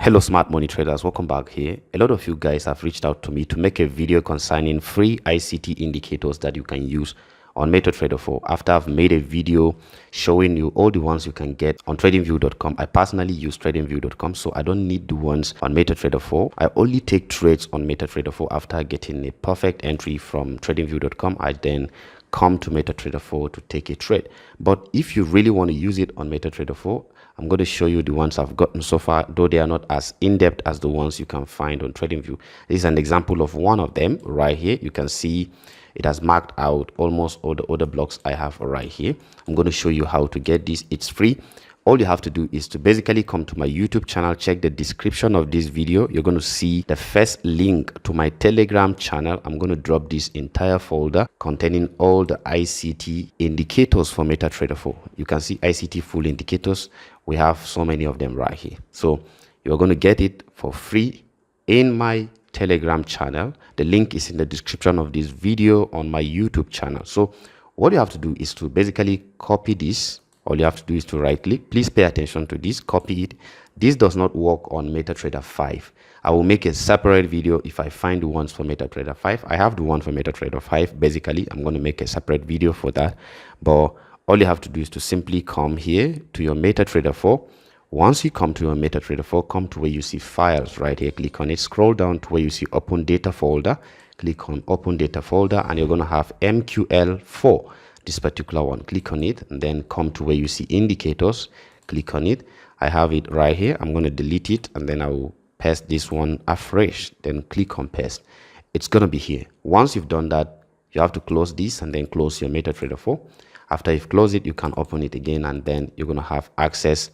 Hello smart money traders, welcome back here. A lot of you guys have reached out to me to make a video concerning free ICT indicators that you can use on MetaTrader 4. After I've made a video showing you all the ones you can get on tradingview.com. I personally use tradingview.com, so I don't need the ones on MetaTrader 4. I only take trades on MetaTrader 4 after getting a perfect entry from tradingview.com. I then come to MetaTrader 4 to take a trade. But if you really want to use it on MetaTrader 4, I'm going to show you the ones I've gotten so far, though they are not as in-depth as the ones you can find on TradingView. This is an example of one of them right here. You can see it has marked out almost all the other blocks I have right here. I'm going to show you how to get this. It's free. All you have to do is to basically come to my YouTube channel, check the description of this video. You're going to see the first link to my Telegram channel. I'm going to drop this entire folder containing all the ICT indicators for MetaTrader 4. You can see ICT full indicators. We have so many of them right here. So you're going to get it for free in my Telegram channel. The link is in the description of this video on my YouTube channel. So what you have to do is to basically copy this. All you have to do is to right click. Please pay attention to this. Copy it. This does not work on MetaTrader 5. I will make a separate video if I find the ones for MetaTrader 5. I have the one for MetaTrader 5. Basically, I'm going to make a separate video for that. But all you have to do is to simply come here to your MetaTrader 4. Once you come to your MetaTrader 4, come to where you see files right here. Click on it. Scroll down to where you see Open Data Folder. Click on Open Data Folder, and you're going to have MQL4. This particular one, click on it, and then come to where you see indicators. Click on it. I have it right here. I'm going to delete it, and then I will paste this one afresh. Then click on paste. It's going to be here. Once you've done that, you have to close this and then close your MetaTrader 4. After you've closed it, you can open it again, and then you're going to have access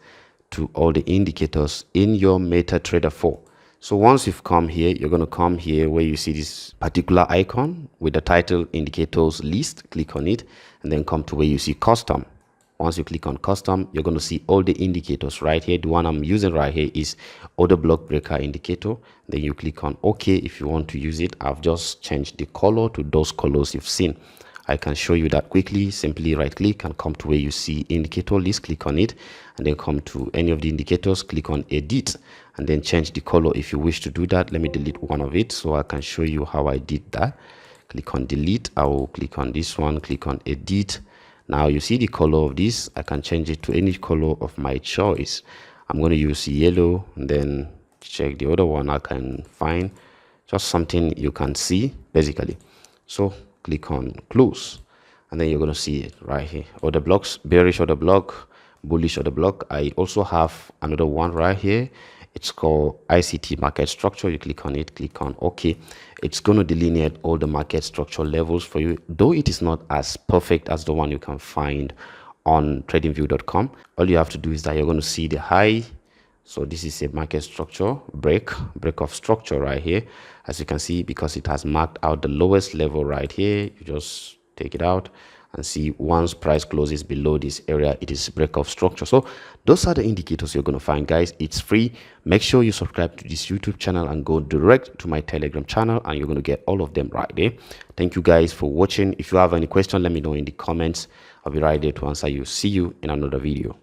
to all the indicators in your MetaTrader 4. So once you've come here, you're going to come here where you see this particular icon with the title indicators list. Click on it and then come to where you see custom. Once you click on custom, you're going to see all the indicators right here. The one I'm using right here is order block breaker indicator. Then you click on OK if you want to use it. I've just changed the color to those colors you've seen. I can show you that quickly. Simply right click and come to where you see indicator list. Click on it and then come to any of the indicators. Click on edit and then change the color if you wish to do that. Let me delete one of it so I can show you how I did that. Click on delete. I will click on this one. Click on edit. Now you see the color of this. I can change it to any color of my choice. I'm going to use yellow and then check the other one I can find. Just something you can see basically. So click on close and then you're going to see it right here. Order blocks, bearish order block, bullish order block. I also have another one right here. It's called ICT market structure. You click on it, click on OK. It's going to delineate all the market structure levels for you, though it is not as perfect as the one you can find on tradingview.com. All you have to do is that you're going to see the high. So this is a market structure break of structure right here. As you can see, because it has marked out the lowest level right here, you just take it out and see once price closes below this area, it is break of structure. So those are the indicators you're going to find, guys. It's free. Make sure you subscribe to this YouTube channel and go direct to my Telegram channel, and you're going to get all of them right there. Thank you guys for watching. If you have any question, let me know in the comments. I'll be right there to answer you. See you in another video.